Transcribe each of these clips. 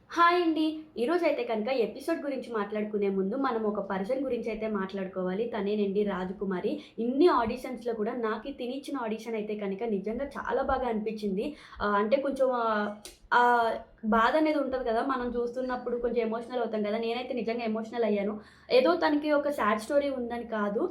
Hi అండి. ఈరోజైతే కనుక ఎపిసోడ్ గురించి మాట్లాడుకునే ముందు మనం ఒక పర్సన్ గురించి అయితే మాట్లాడుకోవాలి. తనేనండి రాజకుమారి. ఇన్ని ఆడిషన్స్‌లో కూడా నాకి తినిచ్చిన ఆడిషన్ అయితే కనుక నిజంగా చాలా బాగా అనిపించింది. అంటే కొంచెం ఆహ్, బాధ అనేది ఉంటది కదా! మనం చూస్తున్నప్పుడు కొంచెం ఎమోషనల్ అవుతాం కదా! నేనైతే నిజంగా ఎమోషనల్ అయ్యాను. ఏదో తనకి ఒక సాడ్ స్టోరీ ఉందని కాదు.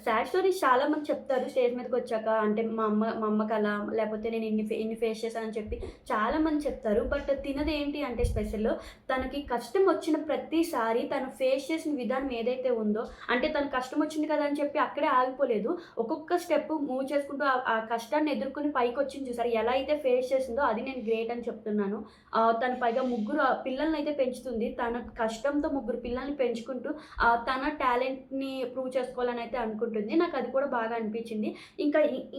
సాడ్ స్టోరీస్ చాలా మంది చెప్తారు స్టేజ్ మీదకొచ్చాక. అంటే మా అమ్మ కల లేకపోతే నేను ఇన్ని ఫేస్ చేశానని చెప్పి చాలా మంది చెప్తారు. బట్ తినదేంటి అంటే స్పెషల్ తనకి కష్టం వచ్చిన ప్రతిసారి తను ఫేస్ చేసిన విధానం ఏదైతే ఉందో, అంటే తను కష్టం వచ్చింది కదా అని చెప్పి అక్కడే ఆగిపోలేదు. ఒక్కొక్క స్టెప్ మూవ్ చేసుకుంటూ ఆ కష్టాన్ని ఎదుర్కొని పైకొచ్చింది చూసారా? ఎలా అయితే ఫేస్ చేసిందో అది నేను గ్రేట్ అని చెప్తున్నాను. తను పైగా ముగ్గురు పిల్లలనైతే పెంచుతుంది. తన కష్టంతో ముగ్గురు పిల్లల్ని పెంచుకుంటూ తన టాలెంట్‌ని ప్రూవ్ చేసుకోవాలని అయితే అనుకుంటుంది. నాకది కూడా బాగా అనిపించింది.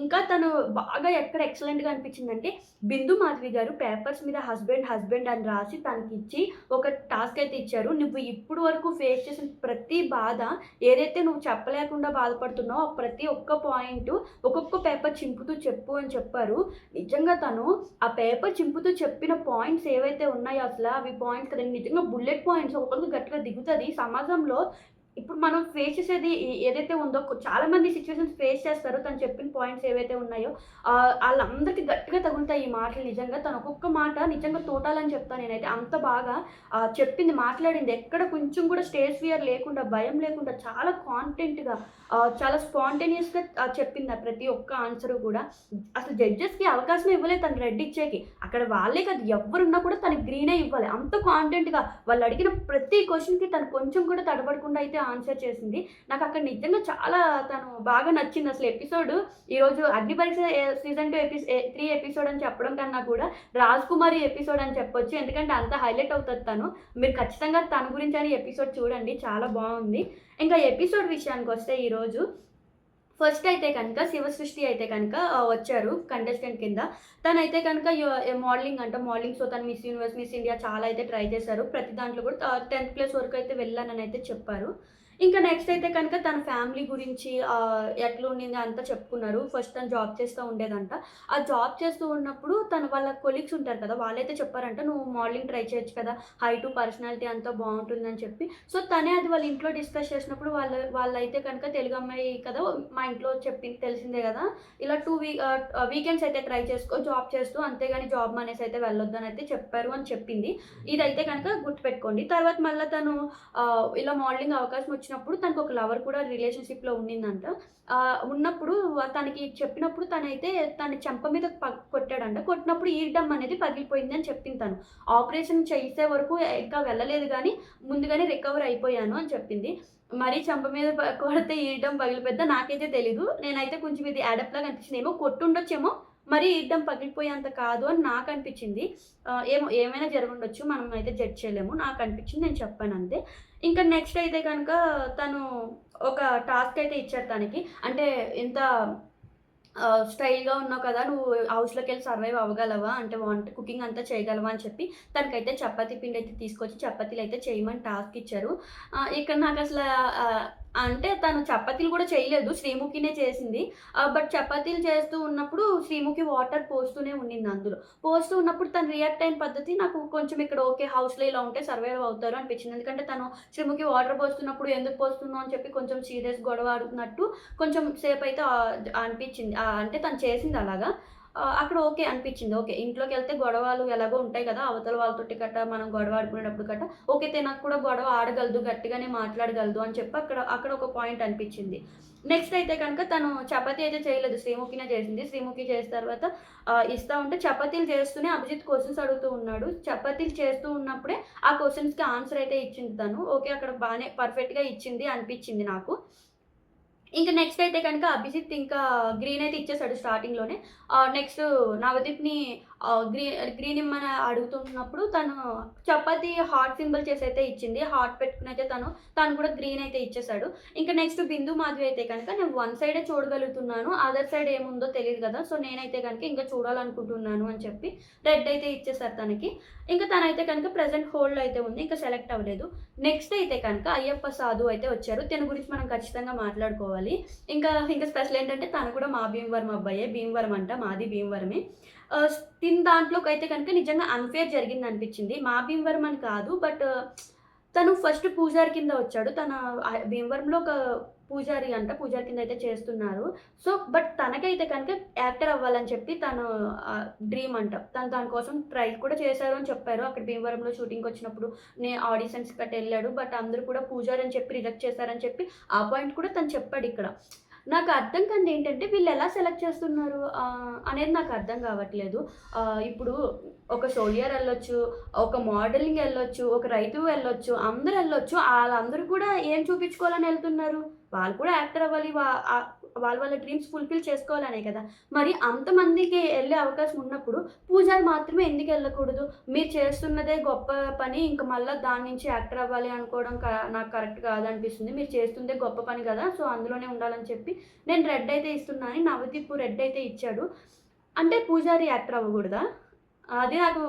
ఇంకా తను బాగా ఎక్కడ ఎక్సలెంట్‌గా అనిపించిందంటే, బిందు మాధవి గారు పేపర్స్ మీద హస్బెండ్, హస్బెండ్ అని రాసి తనకిచ్చి ఒక టాస్క్ అయితే ఇచ్చారు. నువ్వు ఇప్పుడు వరకు ఫేస్ చేసిన ప్రతి బాధ ఏదైతే నువ్వు చెప్పలేకుండా బాధపడుతున్నావో, ఆ ప్రతి ఒక్క పాయింటు ఒక్కొక్క పేపర్ చింపుతూ చెప్పు అని చెప్పారు. నిజంగా తను ఆ పేపర్ చింపుతూ చెప్పిన పాయింట్స్ ఏవైతే ఉన్నాయో అవి పాయింట్స్ కదండీ నిజంగా బుల్లెట్ పాయింట్స్ ఒక్కొక్కరికి గట్టిగా దిగుతది. సమాజంలో ఇప్పుడు మనం ఫేస్ చేసేది ఏదైతే ఉందో చాలా మంది సిట్యుయేషన్స్ ఫేస్ చేస్తారు. తను చెప్పిన పాయింట్స్ ఏవైతే ఉన్నాయో ఆళ్ళందరికి గట్టిగా తగులుతాయి ఈ మాటలు నిజంగా. తను ఒక్కొక్క మాట నిజంగా తూటాలని చెప్తా నేనైతే. అంత బాగా చెప్పింది, మాట్లాడింది. ఎక్కడ కొంచెం కూడా స్టేజ్ ఫియర్ లేకుండా, భయం లేకుండా చాలా కాన్ఫిడెంట్‌గా చాలా స్పాంటేనియస్‌గా చెప్పింది ఆ ప్రతి ఒక్క ఆన్సరు గూడా. అసలు జడ్జెస్‌కి అవకాశమే ఇవ్వలేదు తను రెడ్ ఇచ్చేకి. అక్కడ వాళ్ళే కాదు ఎవ్వరున్నా కూడా తనకి గ్రీనే ఇవ్వాలి. అంత కాన్ఫిడెంట్‌గా వాళ్ళడిగిన ప్రతి క్వెషన్‌కి తను కొంచెం కూడా తడబడకుండా అయితే ఆన్సర్ చేసింది. నాకక్కడ నిజంగా చాలా తను బాగా నచ్చిందసలు ఎపిసోడు. ఈరోజు 'అగ్ని పరీక్ష' సీజన్ 2 3 ఎపిసోడ్ అని చెప్పడం కన్నా కూడా 'రాజకుమారి' ఎపిసోడ్ అని చెప్పొచ్చు. ఎందుకంటే అంత హైలైట్ అవుతది తను. మీరు ఖచ్చితంగా తన గురించని ఎపిసోడ్ చూడండి. చాలా బావుంది. ఇంకా ఎపిసోడ్ విషయానికొస్తే ఈరోజు ఫస్ట్ అయితే కనుక 'శివసృష్టి' అయితే కనుక వచ్చారు కంటెస్టెంట్ కింద. తనైతే కనుక మోడలింగ్ అంట. మోడలింగ్ సో, తను మిస్ యూనివర్స్, మిస్ ఇండియా చాలా అయితే ట్రై చేశారు. ప్రతి దాంట్లో కూడా 10థ్ ప్లేస్ వరకు అయితే వెళ్ళానని అయితే చెప్పారు. ఇంకా నెక్స్ట్ అయితే కనుక తన ఫ్యామిలీ గురించి ఎట్లుండింది అంతా చెప్పుకున్నారు. ఫస్ట్ తను జాబ్ చేస్తూ ఉండేదంట. ఆ జాబ్ చేస్తూ ఉన్నప్పుడు వాళ్ళ కొలీగ్స్ ఉంటారు కదా! వాళ్ళైతే చెప్పారంట, "నువ్వు మోడలింగ్ ట్రై చేయొచ్చు కదా! హైటు, పర్సనాలిటీ అంతా బావుంటుందని" చెప్పి. సో, తనే అది వాళ్ళ ఇంట్లో డిస్కస్ చేసినప్పుడు వాళ్ళైతే కనుక తెలుగు అమ్మాయి కదా! మా ఇంట్లో చెప్పింది తెలిసిందే గదా! ఇలా 2 వీకెండ్స్ అయితే ట్రై చేసుకో జాబ్ చేస్తూ. అంతేగాని జాబ్ మానేసి అయితే వెళ్ళొద్దనైతే చెప్పారు అని చెప్పింది. ఇదైతే కనుక గుర్తుపెట్టుకోండి. తర్వాత మళ్ళా తను ఇలా మోడలింగ్ అవకాశం వచ్చినప్పుడు తనకొక లవర్ కూడా రిలేషన్‌షిప్‌లో ఉండిందంట. ఉన్నప్పుడు తనకి చెప్పినప్పుడు తన చెంప మీద కొట్టాడంట. కొట్టినప్పుడు ఈర్ డమ్ అనేది పగిలిపోయిందని చెప్పింది తను. ఆపరేషన్ చేసే వరకు ఇంకా వెళ్ళలేదు గానీ, ముందుగానే రికవర్ అయిపోయాను అని చెప్పింది. మరీ చెంప మీద కొడితే ఈర్ డమ్ పగిలిపోద్దా నాకైతే తెలీదు. నేనైతే కొంచెం ఇది యాడప్ లాగా అనిపించింది. ఏమో కొట్టుండొచ్చేమో, మరీ ఈర్ డమ్ పగిలిపోయేంత కాదు అని నాకనిపించింది. ఏమో ఏమైనా జరుగుండొచ్చు. మనం అయితే జడ్జ్ చేయలేము. నాకనిపించింది నేను చెప్పానంతే. ఇంకా నెక్స్ట్ అయితే గనక తను ఒక టాస్క్ అయితే ఇచ్చారు తనకి. అంటే ఇంత స్టైల్‌గా ఉన్నావు కదా! నువ్వు హౌస్‌లోకెళ్ళి సర్వైవ్ అవ్వగలవా? అంటే కుకింగ్ అంతా చేయగలవా? అని చెప్పి తనకైతే చపాతీ పిండయితే తీసుకొచ్చి చపాతీలయితే చేయమని టాస్క్ ఇచ్చారు. ఇక్కడ నాకసల ఆహ్, అంటే తను చపాతీలు కూడా చేయలేదు. శ్రీముఖినే చేసింది. బట్ చపాతీలు చేస్తూ ఉన్నప్పుడు శ్రీముఖి వాటర్ పోస్తూనే ఉండింది అందులో. పోస్తూ ఉన్నప్పుడు తను రియాక్ట్ అయిన పద్ధతి నాకు కొంచెం ఇక్కడ ఓకే. హౌస్‌లో ఇలా ఉంటే సర్వైవ్ అవుతారు అనిపించింది. ఎందుకంటే తను శ్రీముఖి వాటర్ పోస్తున్నప్పుడు ఎందుకు పోస్తున్నావు అని చెప్పి కొంచెం సీరియస్ గొడవ ఆడుతున్నట్టు కొంచెం సేపయితే అనిపిచ్చింది. అంటే తను చేసింది అలాగా. అక్కడ ఓకే అనిపిచ్చింది. ఓకే. ఇంట్లోకెళ్తే గొడవలు ఎలాగో ఉంటాయి కదా! అవతల వాళ్ళతోటి మనం గొడవ ఆడుకునేటప్పుడు ఓకే. తినకు కూడా గొడవ ఆడగలదు, గట్టిగానే మాట్లాడగలదు అని చెప్పి అక్కడ ఒక పాయింట్ అనిపిచ్చింది. నెక్స్ట్ అయితే కనుక తను చపాతీ అయితే చేయలేదు. శ్రీముఖినే చేసింది. శ్రీముఖి చేసిన తర్వాత ఇస్తా ఉంటే చపాతీలు చేస్తూనే అభిజిత్ క్వెషన్స్ అడుగుతూ ఉన్నాడు. చపాతీలు చేస్తూ ఉన్నప్పుడే ఆ క్వెషన్స్‌కి ఆన్సర్ అయితే ఇచ్చింది తను. ఓకే. అక్కడ బానే పర్ఫెక్ట్‌గా ఇచ్చింది అనిపిచ్చింది నాకు. ఇంక నెక్స్ట్ అయితే కనుక అభిజిత్ ఇంకా గ్రీన్ అయితే ఇచ్చేసాడు స్టార్టింగ్‌లోనే. నెక్స్ట్ నవదీప్‌ని గ్రీన్ ఇమ్మని అడుగుతున్నప్పుడు తను చపాతీ హార్ట్ సింబల్ చేసైతే ఇచ్చింది. హార్ట్ పెట్టుకొనైతే తను కూడా గ్రీన్ అయితే ఇచ్చేసాడు. ఇంక నెక్స్ట్ బిందు మాధవి అయితే కనుక నేను వన్ సైడే చూడగలుగుతున్నాను. అదర్ సైడ్ ఏముందో తెలీదు గదా! సో, నేనైతే గనుక ఇంకా చూడాలనుకుంటున్నాను అని చెప్పి రెడ్ అయితే ఇచ్చేసారు తనకి. ఇంక తనైతే కనుక ప్రెజెంట్ హోల్డ్‌లో అయితే ఉంది. ఇంకా సెలెక్ట్ అవ్వలేదు. నెక్స్ట్ అయితే కనుక అయ్యప్ప సాధు అయితే వచ్చారు. తిన గురించి మనం ఖచ్చితంగా మాట్లాడుకోవాలి. ఇంకా స్పెషల్ ఏంటంటే తను కూడా మా భీమవరం అబ్బాయే. భీమవరం అంట. మాది భీమవరమే. తిన దాంట్లోకైతే కనుక నిజంగా అన్‌ఫెయిర్ జరిగిందనిపిచ్చింది. మా భీమవరం అని కాదు. బట్ తను ఫస్ట్ పూజారి కింద వచ్చాడు. తన భీమవరంలో ఒక పూజారి అంట. పూజారి కింద అయితే చేస్తున్నారు. సో, బట్ తనకైతే కనుక యాక్టర్ అవ్వాలని చెప్పి తను డ్రీమ్ అంట. తను దాని కోసం ట్రై కూడా చేశారు అని చెప్పారు. అక్కడ భీమవరంలో షూటింగ్‌కొచ్చినప్పుడు ఆడిషన్స్ గట్టా ఎళ్ళాడు. బట్ అందరూ కూడా పూజారి అని చెప్పి రిజెక్ట్ చేశారని చెప్పి ఆ పాయింట్ కూడా తను చెప్పాడిక్కడ. నాకు అర్థం కానిదేంటంటే వీళ్ళెలా సెలెక్ట్ చేస్తున్నారు అనేది నాకు అర్థం కావట్లేదు. ఇప్పుడు ఒక సోల్జర్ ఎళ్ళొచ్చు, ఒక మోడలింగ్ ఎళ్ళొచ్చు, ఒక రైతు ఎళ్ళొచ్చు, అందరూ ఎళ్ళొచ్చు. ఆళ్ళందరూ కూడా ఏం చూపించుకోవాలని ఎళ్తున్నారు? వాళ్ళు కూడా యాక్టర్ అవ్వాలి. వాళ్ళ డ్రీమ్స్ ఫుల్‌ఫిల్ చేసుకోవాలనే కదా! మరి అంతమందికి ఎళ్ళే అవకాశం ఉన్నప్పుడు పూజారి మాత్రమే ఎందుకెళ్ళకూడదు? మీరు చేస్తున్నదే గొప్ప పని. ఇంక మళ్ళా దాని నుంచి యాక్టర్ అవ్వాలి అనుకోవడం నాకు కరెక్ట్ కాదనిపిస్తుంది. మీరు చేస్తుందే గొప్ప పని కదా! సో, అందులోనే ఉండాలని చెప్పి నేను రెడ్ అయితే ఇస్తున్నా అని నవదీప్ రెడ్ అయితే ఇచ్చాడు. అంటే పూజారి యాక్టర్ అవ్వకూడదా? అది నాకు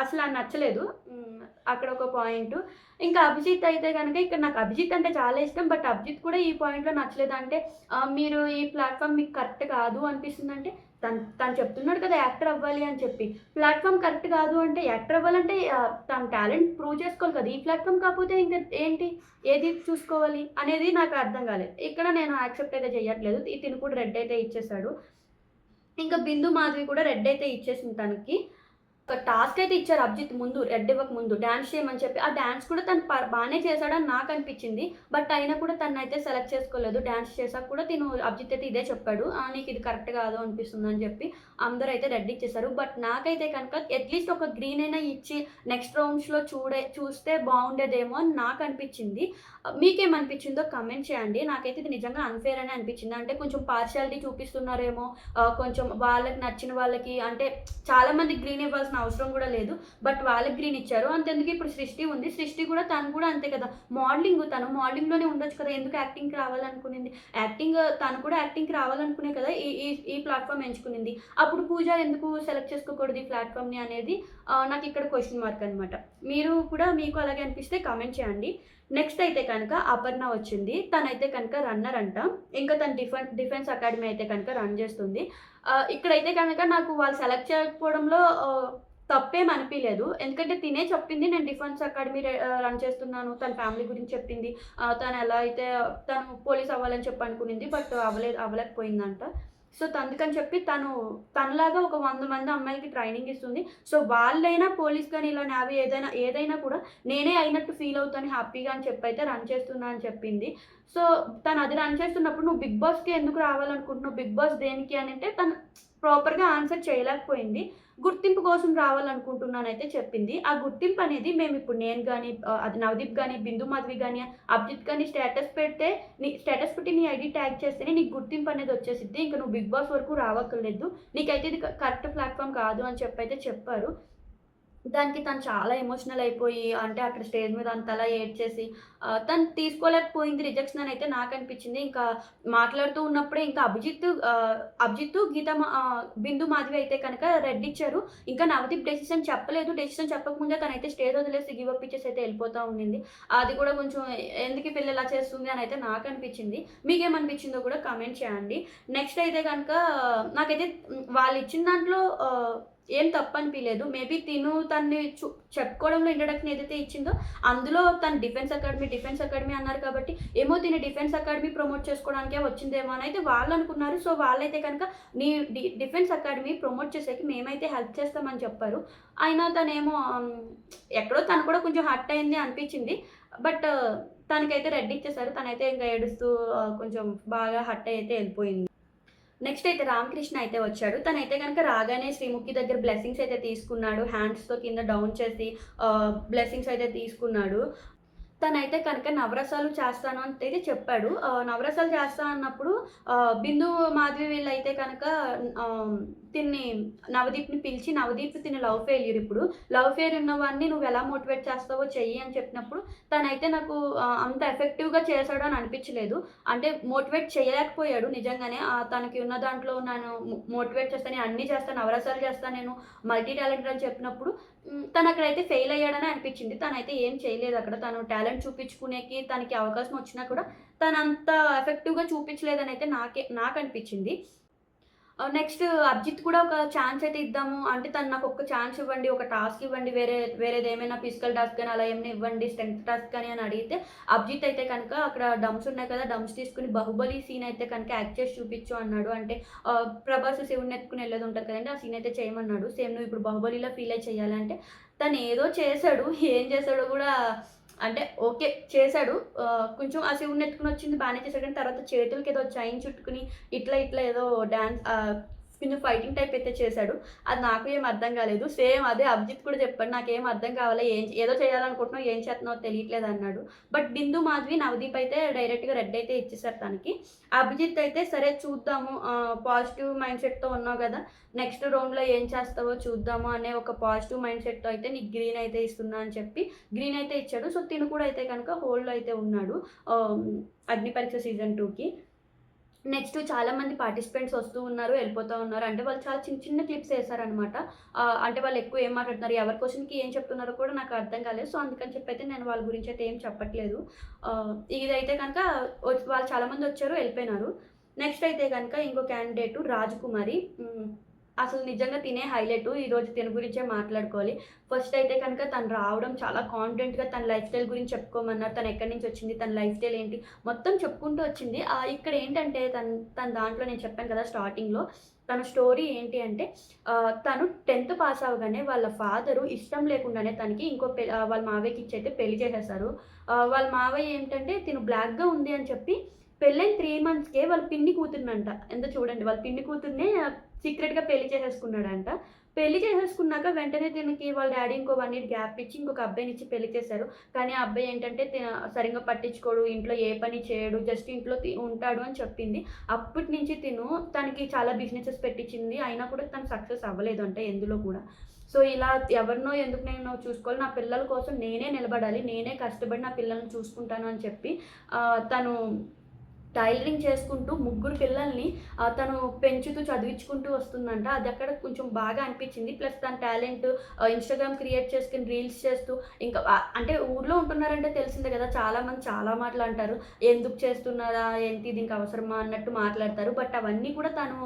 అసల నచ్చలేదు. అక్కడ ఒక పాయింటు. ఇంకా అభిజిత్ అయితే గనక ఇక్కడ నాకు అభిజిత్ అంటే చాలా ఇష్టం. బట్ అభిజిత్ కూడా ఈ పాయింట్‌లో నచ్చలేదు. అంటే మీరు ఈ ప్లాట్‌ఫార్మ్ మీకు కరెక్ట్ కాదు అనిపిస్తుందంటే తను చెప్తున్నాడు కదా! యాక్టర్ అవ్వాలి అని చెప్పి. ప్లాట్‌ఫార్మ్ కరెక్ట్ కాదు అంటే యాక్టర్ అవ్వాలంటే తన టాలెంట్ ప్రూవ్ చేసుకోవాలి కదా! ఈ ప్లాట్‌ఫార్మ్ కాకపోతే ఇంక ఏంటి? ఏది చూసుకోవాలి? అనేది నాకు అర్థం కాలేదు. ఇక్కడ నేను యాక్సెప్ట్ అయితే చేయట్లేదు. తిను కూడా రెడ్ అయితే ఇచ్చేసాడు. ఇంకా బిందు మాధవి కూడా రెడ్ అయితే ఇచ్చేసింది తనకి. ఒక టాస్క్ అయితే ఇచ్చారు అభిజిత్ ముందు. రెడ్ ఇవ్వక ముందు డాన్స్ చేయమని చెప్పి. ఆ డాన్స్ కూడా తను బానే చేశాడని నాకనిపించింది. బట్ అయినా కూడా తననైతే సెలెక్ట్ చేసుకోలేదు. డాన్స్ చేసాక కూడా అభిజిత్ అయితే ఇదే చెప్పాడు. నీకు ఇది కరెక్ట్ కాదు అనిపిస్తుందని చెప్పి. అందరూ అయితే రెడ్ ఇచ్చేసారు. బట్ నాకైతే కనుక అట్‌లీస్ట్ ఒక గ్రీన్ అయినా ఇచ్చి నెక్స్ట్ రౌండ్స్‌లో చూస్తే బావుండేదేమో అని నాకనిపించింది. మీకేమనిపించిందో కామెంట్ చేయండి. నాకైతే ఇది నిజంగా అన్‌ఫెయిర్ అనే అనిపించింది. అంటే కొంచెం పార్షియాలిటీ చూపిస్తున్నారేమో, కొంచెం వాళ్ళకి నచ్చిన వాళ్ళకి అంటే చాలా మందికి గ్రీన్ ఇవ్వాల్సిన అవసరం కూడా లేదు. బట్ వాళ్ళకి గ్రీన్ ఇచ్చారు. అంతెందుకు ఇప్పుడు సృష్టి ఉంది. సృష్టి కూడా తను కూడా అంతే కదా! తను మోడలింగ్‌లోనే ఉండొచ్చు కదా! ఎందుకు యాక్టింగ్‌కి రావాలనుకునింది? తను కూడా యాక్టింగ్‌కి రావాలనుకునే కదా! ఈ ఈ ఈ ప్లాట్‌ఫార్మ్ ఎంచుకునింది. అప్పుడు పూజ ఎందుకు సెలెక్ట్ చేసుకోకూడదు ఈ ప్లాట్‌ఫార్మ్‌ని అనేది నాకిక్కడ క్వెషన్ మార్క్ అనమాట. మీరు కూడా మీకు అలాగే అనిపిస్తే కామెంట్ చేయండి. నెక్స్ట్ అయితే కనుక అపర్ణ వచ్చింది. తనైతే కనుక రన్నర్ అంట. ఇంకా తను డిఫెన్స్ అకాడమీ అయితే కనుక రన్ చేస్తుంది. ఇక్కడైతే కనుక నాకు వాళ్ళు సెలెక్ట్ చేయకపోవడంలో తప్పేం అనిపియలేదు. ఎందుకంటే తినే చెప్పింది నేను డిఫెన్స్ అకాడమీ రన్ చేస్తున్నాను. తన ఫ్యామిలీ గురించి చెప్పింది. తను ఎలా అయితే తను పోలీస్ అవ్వాలని చెప్పి అనుకునింది. బట్ అవ్వలేకపోయిందంట. సో, అందుకని చెప్పి తనలాగా ఒక 100 మంది అమ్మాయిలకి ట్రైనింగ్ ఇస్తుంది. సో, వాళ్ళైనా పోలీస్ గాని ఇలా నేవీ ఏదైనా కూడా నేనే అయినట్టు ఫీల్ అవుతాను హ్యాపీగా అని చెప్పైతే రన్ చేస్తున్నా అని చెప్పింది. సో, తను అది రన్ చేస్తున్నప్పుడు నువ్వు బిగ్ బాస్‌కి ఎందుకు రావాలనుకుంటున్నావు? బిగ్ బాస్ దేనికి అనంటే తను ప్రాపర్‌గా ఆన్సర్ చేయలేకపోయింది. గుర్తింపు కోసం రావాలనుకుంటున్నానైతే చెప్పింది. ఆ గుర్తింపు అనేది మేమిప్పుడు నేను గాని, అది నవదీప్ గాని, బిందు మాధవి గాని, అభిజిత్ గాని స్టేటస్ పెట్టి నీ ఐడీ ట్యాగ్ చేస్తేనే నీకు గుర్తింపు అనేది వచ్చేసిద్ది. ఇంక నువ్వు బిగ్ బాస్ వరకు రావక్కర్లేదు. నీకైతే ఇది కరెక్ట్ ప్లాట్‌ఫార్మ్ కాదు అని చెప్పైతే చెప్పారు. దానికి తను చాలా ఎమోషనల్ అయిపోయి అంటే అక్కడ స్టేజ్ మీద అంతలా ఏడ్చేసి తను తీసుకోలేకపోయింది రిజెక్షన్ అని అయితే నాకనిపించింది. ఇంకా మాట్లాడుతూ ఉన్నప్పుడే ఇంకా అభిజిత్తు, బిందు మాధవి అయితే కనుక రెడ్ ఇచ్చారు. ఇంకా నవదీప్ డెసిషన్ చెప్పలేదు. డెసిషన్ చెప్పకముందే తనైతే స్టేజ్ వదిలేసి గివ్ అప్ ఇచ్చేసి అయితే వెళ్ళిపోతా ఉండింది. అది కూడా కొంచెం ఎందుకు ఈ పిల్ల ఇలా చేస్తుంది అని అయితే నాకనిపించింది. మీకేమనిపించిందో కూడా కామెంట్ చేయండి. నెక్స్ట్ అయితే కనుక నాకైతే వాళ్ళు ఇచ్చిన దాంట్లో ఏం తప్పనిపియలేదు. మేబీ తనని చెప్పుకోవడంలో ఇంట్రడక్షన్ ఏదైతే ఇచ్చిందో, అందులో తను డిఫెన్స్ అకాడమీ అన్నారు కాబట్టి, ఏమో తిను డిఫెన్స్ అకాడమీ ప్రమోట్ చేసుకోవడానికే వచ్చిందేమో అని అయితే వాళ్ళనుకున్నారు. సో, వాళ్ళైతే కనుక నీ డిఫెన్స్ అకాడమీ ప్రమోట్ చేసేకి మేమైతే హెల్ప్ చేస్తామని చెప్పారు. అయినా తనేమో ఎక్కడో తను కూడా కొంచెం హర్ట్ అయింది అనిపించింది. బట్ తనకైతే రెడ్ ఇచ్చేసారు. తనైతే ఇంకా ఏడుస్తూ కొంచెం బాగా హర్ట్ అయితే వెళ్ళిపోయింది. నెక్స్ట్ అయితే రామకృష్ణ అయితే వచ్చాడు. తనైతే గనక రాగానే శ్రీముఖి దగ్గర బ్లెస్సింగ్స్ అయితే తీసుకున్నాడు. హ్యాండ్స్‌తో కింద డౌన్ చేసి బ్లెస్సింగ్స్ అయితే తీసుకున్నాడు. తనైతే కనుక నవరసాలు చేస్తాను అయితే చెప్పాడు. నవరసాలు చేస్తా అన్నప్పుడు బిందు, మాధవి వీళ్ళైతే కనుక తిన్ని నవదీప్‌ని పిలిచి తిని లవ్ ఫెయిల్యూర్ ఇప్పుడు. లవ్ ఫెయిల్యూర్ ఉన్నవాడిని నువ్వెలా మోటివేట్ చేస్తావో చెయ్యి అని చెప్పినప్పుడు తనైతే నాకు అంత ఎఫెక్టివ్‌గా చేశాడని అనిపించలేదు. అంటే మోటివేట్ చేయలేకపోయాడు నిజంగానే. తనకి ఉన్న దాంట్లో నేను మోటివేట్ చేస్తా, నేను అన్నీ చేస్తాను, నవరసాలు చేస్తా, నేను మల్టీ టాలెంటెడ్ అని చెప్పినప్పుడు తనక్కడైతే ఫెయిల్ అయ్యాడనే అనిపించింది. తనైతే ఏం చేయలేదు అక్కడ. తను టాలెంట్ చూపించుకునేకి తనకి అవకాశం వచ్చినా కూడా తనంత ఎఫెక్టివ్‌గా చూపించలేదనైతే నాకనిపించింది. నెక్స్ట్ అభిజిత్ కూడా ఒక ఛాన్స్ అయితే ఇద్దాము. అంటే తను నాకొక్క ఛాన్స్ ఇవ్వండి, ఒక టాస్క్ ఇవ్వండి, వేరేదేమైనా ఫిజికల్ టాస్క్ గాని అలా ఏమైనా ఇవ్వండి, స్ట్రెంగ్త్ టాస్క్ గాని అని అడిగితే, అభిజిత్ అయితే కనుక అక్కడ డ్రమ్స్ ఉన్నాయి కదా! డ్రమ్స్ తీసుకొని 'బాహుబలి' సీన్ అయితే కనుక యాక్ట్ చేసి చూపించు అన్నాడు. అంటే ప్రభాస్ శివుడిని ఎత్తుకొని ఎళ్ళేది ఉంటది కదండీ! ఆ సీన్ అయితే చేయమన్నాడు. సేమ్ నువ్వు ఇప్పుడు 'బాహుబలిలో' ఫీల్ అయ్యి చేయాలి అంటే, తను ఏదో చేసాడు. ఏం చేసాడో కూడా అంటే ఓకే. చేసాడు. కొంచెం ఆ శివుడిని ఎత్తుకొని వచ్చింది బానే చేసాడు. కానీ తర్వాత చేతులకేదో చైన్ చుట్టుకొని ఇట్లా ఏదో డాన్స్ కొంచెం ఫైటింగ్ టైప్ అయితే చేశాడు. అది నాకు ఏం అర్థం కాలేదు. సేమ్ అదే అభిజిత్ కూడా చెప్పాడు. నాకేం అర్థం కావాలా ఏదో చేయాలనుకుంటున్నావు, ఏం చేస్తున్నావో తెలియట్లేదు అన్నాడు. బట్ బిందు, మాధవి, నవదీప్ అయితే డైరెక్ట్‌గా రెడ్ అయితే ఇచ్చేసారు తనకి. అభిజిత్ అయితే సరే చూద్దాము, పాజిటివ్ మైండ్ సెట్‌తో ఉన్నావు కదా! నెక్స్ట్ రౌండ్‌లో ఏం చేస్తావో చూద్దాము అనే ఒక పాజిటివ్ మైండ్ సెట్‌తో అయితే నీకు గ్రీన్ అయితే ఇస్తున్నా అని చెప్పి గ్రీన్ అయితే ఇచ్చాడు. సో తిను కూడా అయితే కనుక హోల్డ్‌లో అయితే ఉన్నాడు. ఆహ్, అగ్ని పరీక్ష సీజన్ 2కి. నెక్స్ట్ చాలామంది పార్టిసిపెంట్స్ వస్తూ ఉన్నారు, వెళ్ళిపోతా ఉన్నారు. అంటే వాళ్ళు చాలా చిన్న చిన్న క్లిప్స్ ఏసారనమాట. అంటే వాళ్ళు ఎక్కువ ఏం మాట్లాడుతున్నారు, ఎవరి క్వెషన్‌కి ఏం చెప్తున్నారో కూడా నాకు అర్థం కాలేదు. సో, అందుకని చెప్పైతే నేను వాళ్ళ గురించి అయితే ఏం చెప్పట్లేదు. ఇదైతే కనుక వాళ్ళు చాలామంది వచ్చారు, వెళ్ళిపోయినారు. నెక్స్ట్ అయితే గనుక ఇంకో క్యాండిడేటు రాజకుమారి. అసలు నిజంగా తినే హైలైటు. ఈరోజు తిన గురించే మాట్లాడుకోవాలి. ఫస్ట్ అయితే కనుక తను రావడం చాలా కాన్ఫిడెంట్‌గా తన లైఫ్ స్టైల్ గురించి చెప్పుకోమన్నారు. తను ఎక్కడి నుంచి వచ్చింది, తన లైఫ్ స్టైల్ ఏంటి, మొత్తం చెప్పుకుంటూ వచ్చింది. ఇక్కడ ఏంటంటే తన దాంట్లో నేను చెప్పాను కదా స్టార్టింగ్‌లో, తన స్టోరీ ఏంటి అంటే తను 10థ్ పాస్ అవ్వగానే వాళ్ళ ఫాదరు ఇష్టం లేకుండానే తనకి వాళ్ళ మావయ్యకి ఇచ్చైతే పెళ్లి చేసేశారు. వాళ్ళ మావయ్య ఏంటంటే తిను బ్లాక్‌గా ఉంది అని చెప్పి పెళ్ళైన 3 మంత్స్‌కే వాళ్ళ పిన్ని కూతురినంట. చూడండి, వాళ్ళ పిన్ని కూతురినే సీక్రెట్‌గా పెళ్లి చేసేసుకున్నాడంట. పెళ్లి చేసేసుకున్నాక వెంటనే తినకి వాళ్ళ డ్యాడీ ఇంకో 1 ఇయర్ గ్యాప్ ఇచ్చి ఇంకొక అబ్బాయినిచ్చి పెళ్లి చేశారు. కానీ ఆ అబ్బాయి ఏంటంటే సరింగా పట్టించుకోడు, ఇంట్లో ఏ పని చేయడు, జస్ట్ ఇంట్లో ఉంటాడు అని చెప్పింది. అప్పటి నుంచి తనకి చాలా బిజినెసెస్ పెట్టించింది. అయినా కూడా తను సక్సెస్ అవ్వలేదంట ఎందులో కూడా. సో, ఇలా ఎవరినో ఎందుకు నేను చూసుకోవాలి, నా పిల్లల కోసం నేనే నిలబడాలి, నేనే కష్టపడి నా పిల్లల్ని చూసుకుంటాను అని చెప్పి తను టైలరింగ్ చేసుకుంటూ ముగ్గురు పిల్లల్ని తను పెంచుతూ, చదివించుకుంటూ వస్తుందంట. అదక్కడ కొంచెం బాగా అనిపించింది. ప్లస్ తన టాలెంట్ ఇన్‌స్టాగ్రామ్ క్రియేట్ చేసుకొని రీల్స్ చేస్తూ ఇంకా అంటే ఊర్లో ఉంటున్నారంటే తెలిసిందే కదా! చాలామంది చాలా మాటలు అంటారు. ఎందుకు చేస్తున్నారా? ఏంటి దీనికి అవసరమా? అన్నట్టు మాట్లాడతారు. బట్ అవన్నీ కూడా తను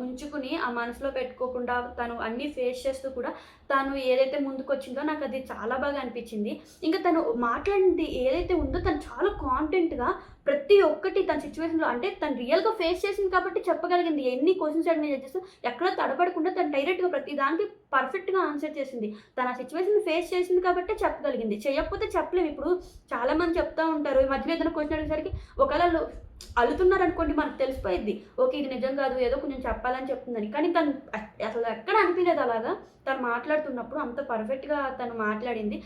ఉంచుకుని ఆ మనసులో పెట్టుకోకుండా తను అన్నీ ఫేస్ చేస్తూ కూడా తను ఏదైతే ముందుకొచ్చిందో నాకది చాలా బాగా అనిపించింది. ఇంకా తను మాట్లాడింది ఏదైతే ఉందో తను చాలా కాన్ఫిడెంట్‌గా ప్రతి ఒక్కటి తన సిట్యుయేషన్‌లో, అంటే తను రియల్‌గా ఫేస్ చేసింది కాబట్టి చెప్పగలిగింది. ఎన్ని క్వెషన్స్ అడిగిన జడ్జెస్ ఎక్కడ తడబడకుండా తను డైరెక్ట్‌గా ప్రతి దానికి పర్ఫెక్ట్‌గా ఆన్సర్ చేసింది. తన ఆ సిట్యుయేషన్‌ని ఫేస్ చేసింది కాబట్టే చెప్పగలిగింది. చేయకపోతే చెప్పలేము. ఇప్పుడు చాలామంది చెప్తా ఉంటారు. ఈ మధ్యలో ఏదైనా క్వెషన్ అడిగేసరికి ఒకవేళ ఆళ్ళు అలుతున్నారనుకోండి, మనకు తెలిసిపోయిద్ది. ఓకే, ఇది నిజం కాదు, ఏదో కొంచెం చెప్పాలని చెప్తుందని. కానీ తను అసలు ఎక్కడ అనిపియలేదు అలాగా. తను మాట్లాడుతున్నప్పుడు అంత పర్ఫెక్ట్‌గా తను మాట్లాడింది.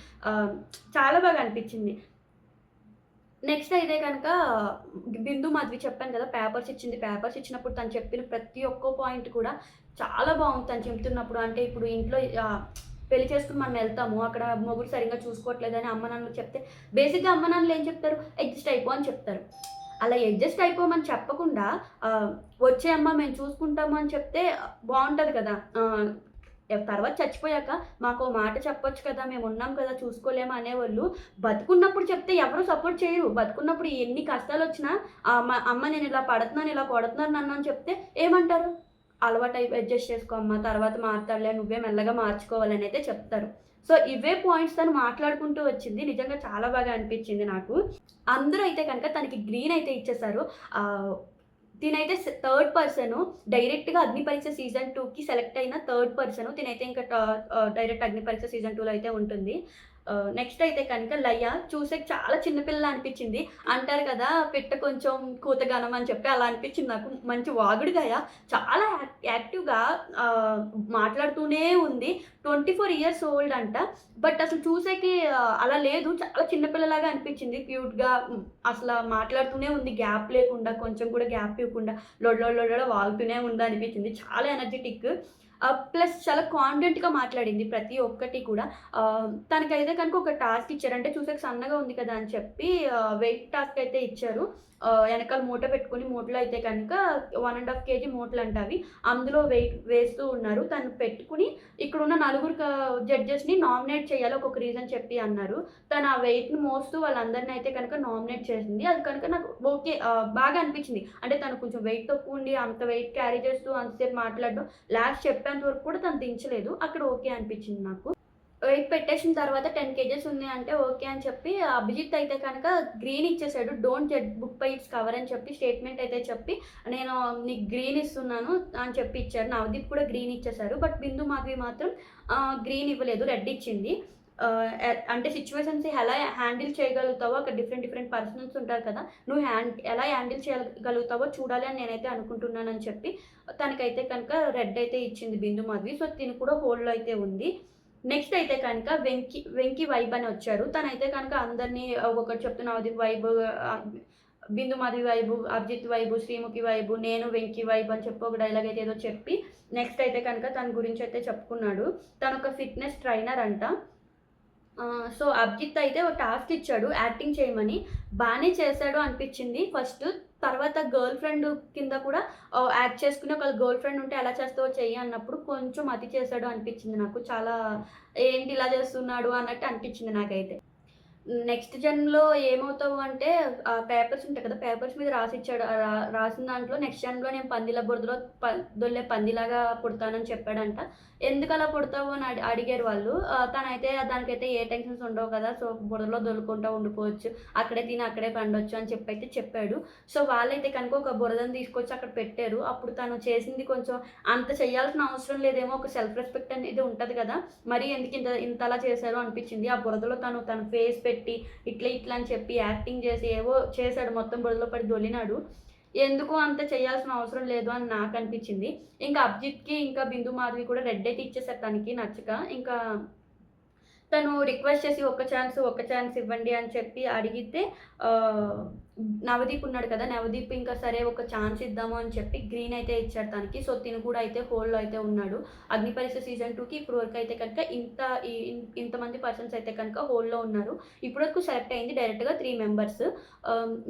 చాలా బాగా అనిపించింది. నెక్స్ట్ అయితే గనక బిందు, మాధవి చెప్పాను కదా! పేపర్స్ ఇచ్చింది. పేపర్స్ ఇచ్చినప్పుడు తను చెప్పిన ప్రతి ఒక్క పాయింట్ కూడా చాలా బావుంది తను చెప్తున్నప్పుడు. అంటే ఇప్పుడు ఇంట్లో పెళ్లి చేసుకొని మనం ఎళ్తాము. అక్కడ మొగుడు సరిగ్గా చూసుకోవట్లేదని అమ్మ నాన్నలు చెప్తే బేసిక్‌గా అమ్మ నాన్నలు ఏం చెప్తారు? అడ్జస్ట్ అయిపో అని చెప్తారు. అలా అడ్జస్ట్ అయిపోమని చెప్పకుండా వచ్చేయమ్మా మేము చూసుకుంటాము అని చెప్తే బావుంటది కదా! తర్వాత చచ్చిపోయాక మాకో మాట చెప్పొచ్చు కదా! మేమున్నాం కదా! చూసుకోలేమా అనేవోళ్ళు. బతికున్నప్పుడు చెప్తే ఎవరు సపోర్ట్ చేయరు. బతికున్నప్పుడు ఎన్ని కష్టాలొచ్చినా అమ్మ నేనిలా పడుతున్నాను, ఇలా కొడుతున్నారు నన్ను అని చెప్తే ఏమంటారు? అలవాటైపోయి అడ్జస్ట్ చేసుకో అమ్మ, తర్వాత మారుతాడులే, నువ్వే మెల్లగా మార్చుకోవాలనైతే చెప్తారు. సో, ఇవే పాయింట్స్ తను మాట్లాడుకుంటూ వచ్చింది. నిజంగా చాలా బాగా అనిపించింది నాకు. అందరూ అయితే కనుక తనకి గ్రీన్ అయితే ఇచ్చేసారు. ఆహ్, తినైతే థర్డ్ పర్సను. డైరెక్ట్‌గా 'అగ్ని పరీక్ష' సీజన్ 2కి సెలెక్ట్ అయిన థర్డ్ పర్సను. తినైతే ఇంకా డైరెక్ట్ 'అగ్ని పరీక్ష' సీజన్ 2లో అయితే ఉంటుంది. నెక్స్ట్ అయితే కనుక లయ. చూసేకి చాలా చిన్న పిల్ల అనిపించింది. అంటారు కదా! పిట్ట కొంచెం కూతగనం అని చెప్పి అలా అనిపించింది నాకు. మంచి వాగుడుగాయ. చాలా యాక్టివ్‌గా మాట్లాడుతూనే ఉంది. 24 ఇయర్స్ ఓల్డ్ అంట. బట్ అసలు చూసేకి అలా లేదు. చాలా చిన్న పిల్లలాగా అనిపించింది. క్యూట్‌గా అసల మాట్లాడుతూనే ఉంది. గ్యాప్ లేకుండా, కొంచెం కూడా గ్యాప్ ఇవ్వకుండా లొడ లొడ లొడ వాగుతూనే ఉందనిపించింది. చాలా ఎనర్జిటిక్. ప్లస్ చాలా కాన్ఫిడెంట్‌గా మాట్లాడింది ప్రతి ఒక్కటి కూడా. తనకైతే కనుక ఒక టాస్క్ ఇచ్చారు. అంటే చూసాక సన్నగా ఉంది కదా అని చెప్పి వెయిట్ టాస్క్ అయితే ఇచ్చారు. ఎనకాల మూట పెట్టుకొని మూటలో అయితే కనుక 1 ½ కేజీ మూటలంట అవి. అందులో వెయిట్ వేస్తూ ఉన్నారు. తను పెట్టుకొని ఇక్కడున్న నలుగురు జడ్జెస్‌ని నామినేట్ చేయాలి ఒక్కొక్క రీజన్ చెప్పి అన్నారు. తను ఆ వెయిట్‌ని మోస్తూ వాళ్ళందరిని అయితే కనుక నామినేట్ చేసింది. అది కనుక నాకు ఓకే. బాగా అనిపించింది. అంటే తను కొంచెం వెయిట్ తక్కువుండి అంత వెయిట్ క్యారీ చేస్తూ అంతసేపు మాట్లాడడం లాస్ట్ చెప్పేంత వరకు కూడా తను దించలేదు. అక్కడ ఓకే అనిపించింది నాకు. వెయిట్ పెట్టేసిన తర్వాత 10 కేజెస్ ఉంది అంటే ఓకే అని చెప్పి అభిజిత్ అయితే కనుక గ్రీన్ ఇచ్చేసాడు. Don't judge book by its cover అని చెప్పి స్టేట్మెంట్ అయితే చెప్పి నేను నీకు గ్రీన్ ఇస్తున్నాను అని చెప్పి ఇచ్చారు. నవదీప్ కూడా గ్రీన్ ఇచ్చేసారు. బట్ బిందు మాధవి మాత్రం గ్రీన్ ఇవ్వలేదు. రెడ్ ఇచ్చింది. అంటే సిట్యుయేషన్స్ ఎలా హ్యాండిల్ చేయగలుగుతావో అక్కడ డిఫరెంట్ డిఫరెంట్ పర్సన్స్ ఉంటారు కదా! నువ్వు ఎలా హ్యాండిల్ చేయగలుగుతావో చూడాలి అని నేనైతే అనుకుంటున్నానని చెప్పి తనకైతే కనుక రెడ్ అయితే ఇచ్చింది బిందు మాధవి. సో, తిను కూడా హోల్డ్‌లో అయితే ఉంది. నెక్స్ట్ అయితే కనుక వెంకి వైబ్ అని వచ్చారు. తనైతే కనుక అందరిని ఒక్కొక్కటి చెప్తూ Navdeep vibe, Bindu Madhavi vibe, Abhijeet vibe, Sreemukhi vibe, నేను వెంకి వైబ్ అని చెప్పి ఒక డైలాగ్ అయితే ఏదో చెప్పి నెక్స్ట్ అయితే కనుక తన గురించి అయితే చెప్పుకున్నాడు. తనొక ఫిట్‌నెస్ ట్రైనర్ అంట. సో, అభిజిత్ అయితే ఒక టాస్క్ ఇచ్చాడు యాక్టింగ్ చేయమని. బానే చేశాడు అనిపిచ్చింది ఫస్టు. తర్వాత గర్ల్ ఫ్రెండ్ కింద కూడా యాక్ట్ చేసుకుని ఒకళ్ళ గర్ల్ ఫ్రెండ్ ఉంటే ఎలా చేస్తావో చెయ్యి అన్నప్పుడు కొంచెం అతి చేశాడు అనిపిచ్చింది నాకు. చాలా ఏంటి ఇలా చేస్తున్నాడు అన్నట్టు అనిపిచ్చింది నాకైతే. నెక్స్ట్ జన్‌లో ఏమవుతావు అంటే పేపర్స్ ఉంటాయి కదా! పేపర్స్ మీద రాసిచ్చాడు. రాసిన దాంట్లో నెక్స్ట్ జన్‌లో నేను పందిల బురదలో దొర్లే పందిలాగా పుడతానని చెప్పాడంట. ఎందుకలా పుడతావు అని అడిగారు వాళ్ళు. తనైతే దానికైతే ఏ టెన్షన్స్ ఉండవు కదా! సో, బురదలో దొర్లుకుంటా ఉండిపోవచ్చు. అక్కడే తిని అక్కడే పండొచ్చు అని చెప్పైతే చెప్పాడు. సో, వాళ్ళైతే కనుక ఒక బురదను తీసుకొచ్చి అక్కడ పెట్టారు. అప్పుడు తను చేసింది కొంచెం అంత చేయాల్సిన అవసరం లేదేమో, ఒక సెల్ఫ్ రెస్పెక్ట్ అనేది ఉంటది కదా! మరి ఎందుకు ఇంతలా చేశారు అనిపించింది. ఆ బురదలో తన ఫేస్ పెట్టి ఇట్లా ఇట్లా అని చెప్పి యాక్టింగ్ చేసి ఏవో చేశాడు. మొత్తం బురదలో పడి దొర్లినాడు. ఎందుకు అంత చేయాల్సిన అవసరం లేదు అని నాకనిపించింది. ఇంకా అభిజిత్‌కి, ఇంకా బిందు మాధవి కూడా రెడ్ అయితే ఇచ్చేసారు తనకి నచ్చక. ఇంకా తను రిక్వెస్ట్ చేసి ఒక్క ఛాన్స్ ఇవ్వండి అని చెప్పి అడిగితే ఆహ్, నవదీప్ ఉన్నాడు కదా! నవదీప్ ఇంకా సరే ఒక ఛాన్స్ ఇద్దాము అని చెప్పి గ్రీన్ అయితే ఇచ్చాడు తనకి. సో, తిను కూడా అయితే హోల్డ్‌లో అయితే ఉన్నాడు. 'అగ్నిపరీక్ష' సీజన్ 2కి ఇప్పటి వరకు అయితే కనుక ఇంతమంది పర్సన్స్ అయితే కనుక హోల్డ్‌లో ఉన్నారు. ఇప్పటి వరకు సెలెక్ట్ అయింది డైరెక్ట్‌గా 3 మెంబర్స్.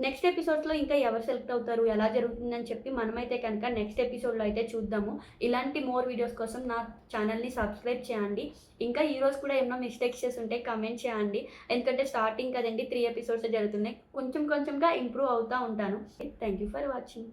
నెక్స్ట్ ఎపిసోడ్స్‌లో ఇంకా ఎవరు సెలెక్ట్ అవుతారు? ఎలా జరుగుతుందని చెప్పి మనమైతే కనుక నెక్స్ట్ ఎపిసోడ్‌లో అయితే చూద్దాము. ఇలాంటి మోర్ వీడియోస్ కోసం నా ఛానల్‌ని సబ్స్క్రైబ్ చేయండి. ఇంకా ఈరోజు కూడా ఏమన్నా మిస్టేక్స్ చేసుంటే కామెంట్ చేయండి. ఎందుకంటే స్టార్టింగ్ కదండీ 3 ఎపిసోడ్సే జరుగుతున్నాయి. కొంచెం కొంచెంగా ఇంప్రూవ్ అవుతా ఉంటాను. Thank you for watching.